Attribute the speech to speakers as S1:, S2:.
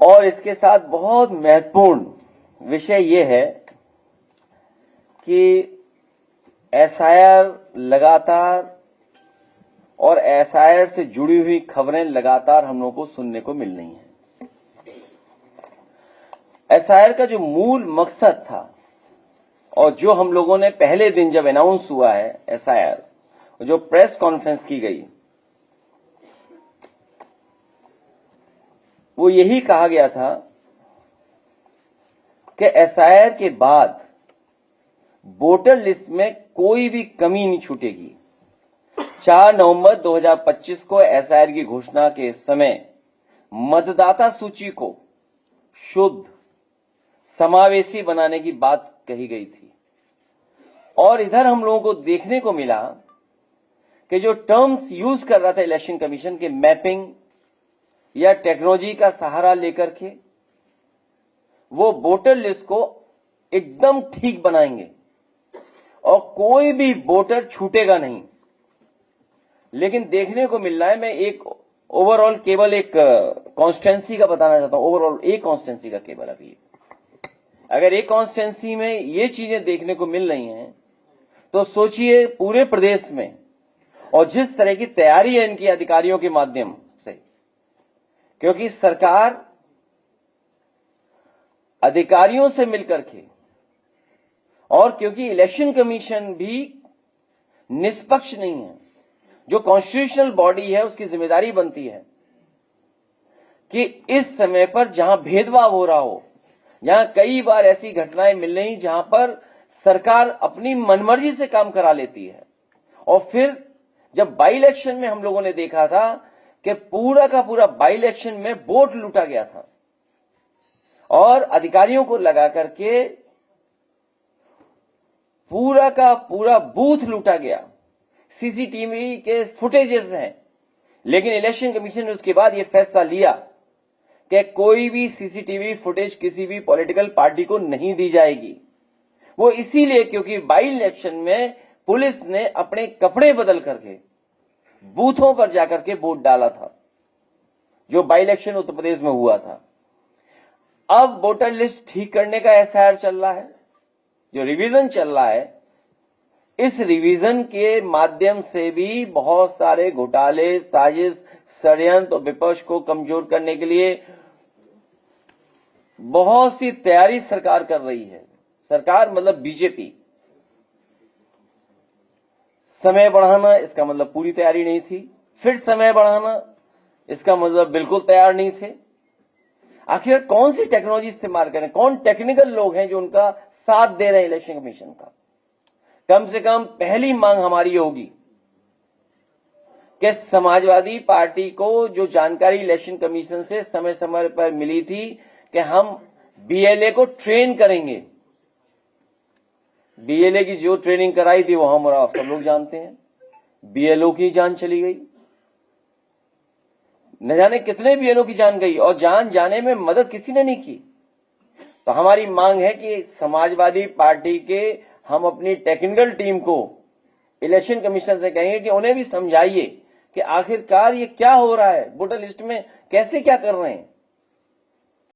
S1: और इसके साथ बहुत महत्वपूर्ण विषय ये है कि एसआईआर लगातार और एसआईआर से जुड़ी हुई खबरें लगातार हम लोगों को सुनने को मिल रही हैं। एसआईआर का जो मूल मकसद था और जो हम लोगों ने पहले दिन जब अनाउंस हुआ है एसआईआर, जो प्रेस कॉन्फ्रेंस की गई, वो यही कहा गया था कि एसआईआर के बाद वोटर लिस्ट में कोई भी कमी नहीं छूटेगी। 4 नवंबर 2025 को एसआईआर की घोषणा के समय मतदाता सूची को शुद्ध समावेशी बनाने की बात कही गई थी और इधर हम लोगों को देखने को मिला कि जो टर्म्स यूज कर रहा था इलेक्शन कमीशन के मैपिंग या टेक्नोलॉजी का सहारा लेकर के वो वोटर लिस्ट को एकदम ठीक बनाएंगे और कोई भी वोटर छूटेगा नहीं। लेकिन देखने को मिल रहा है, मैं एक ओवरऑल केवल एक कॉन्स्टिट्यूंसी का बताना चाहता हूं, ओवरऑल एक कॉन्स्टिट्यूंसी का केवल अभी अगर एक कॉन्स्टिट्यूंसी में ये चीजें देखने को मिल रही हैं तो सोचिए पूरे प्रदेश में, और जिस तरह की तैयारी है इनकी अधिकारियों के माध्यम से, क्योंकि सरकार अधिकारियों से मिलकर के और क्योंकि इलेक्शन कमीशन भी निष्पक्ष नहीं है, जो कॉन्स्टिट्यूशनल बॉडी है उसकी जिम्मेदारी बनती है कि इस समय पर जहां भेदभाव हो रहा हो, जहां कई बार ऐसी घटनाएं मिल रही जहां पर सरकार अपनी मनमर्जी से काम करा लेती है। और फिर जब बाई इलेक्शन में हम लोगों ने देखा था कि पूरा का पूरा बाई इलेक्शन में वोट लूटा गया था और अधिकारियों को लगा करके पूरा का पूरा बूथ लूटा गया, सीसीटीवी के फुटेजेस हैं, लेकिन इलेक्शन कमीशन ने उसके बाद यह फैसला लिया कि कोई भी सीसीटीवी फुटेज किसी भी पॉलिटिकल पार्टी को नहीं दी जाएगी। वो इसीलिए क्योंकि बाई इलेक्शन में पुलिस ने अपने कपड़े बदल करके बूथों पर जाकर के वोट डाला था, जो बाई इलेक्शन उत्तर प्रदेश में हुआ था। अब वोटर लिस्ट ठीक करने का एसआईआर चल रहा है, जो रिवीजन चल रहा है, इस रिवीजन के माध्यम से भी बहुत सारे घोटाले, साजिश, षड्यंत्र और विपक्ष को कमजोर करने के लिए बहुत सी तैयारी सरकार कर रही है। सरकार मतलब बीजेपी। समय बढ़ाना इसका मतलब पूरी तैयारी नहीं थी, फिर समय बढ़ाना इसका मतलब बिल्कुल तैयार नहीं थे। आखिर कौन सी टेक्नोलॉजी इस्तेमाल करें, कौन टेक्निकल लोग हैं जो उनका साथ दे रहे हैं इलेक्शन कमीशन का। कम से कम पहली मांग हमारी होगी कि समाजवादी पार्टी को जो जानकारी इलेक्शन कमीशन से समय समय पर मिली थी कि हम बीएलए को ट्रेन करेंगे, बीएलए की जो ट्रेनिंग कराई थी वो हम और आप सब लोग जानते हैं, बीएलओ की जान चली गई, न जाने कितने बीएलओ की जान गई और जान जाने में मदद किसी ने नहीं की। तो हमारी मांग है कि समाजवादी पार्टी के हम अपनी टेक्निकल टीम को इलेक्शन कमीशन से कहेंगे कि उन्हें भी समझाइए कि आखिरकार ये क्या हो रहा है, वोटर लिस्ट में कैसे क्या कर रहे हैं।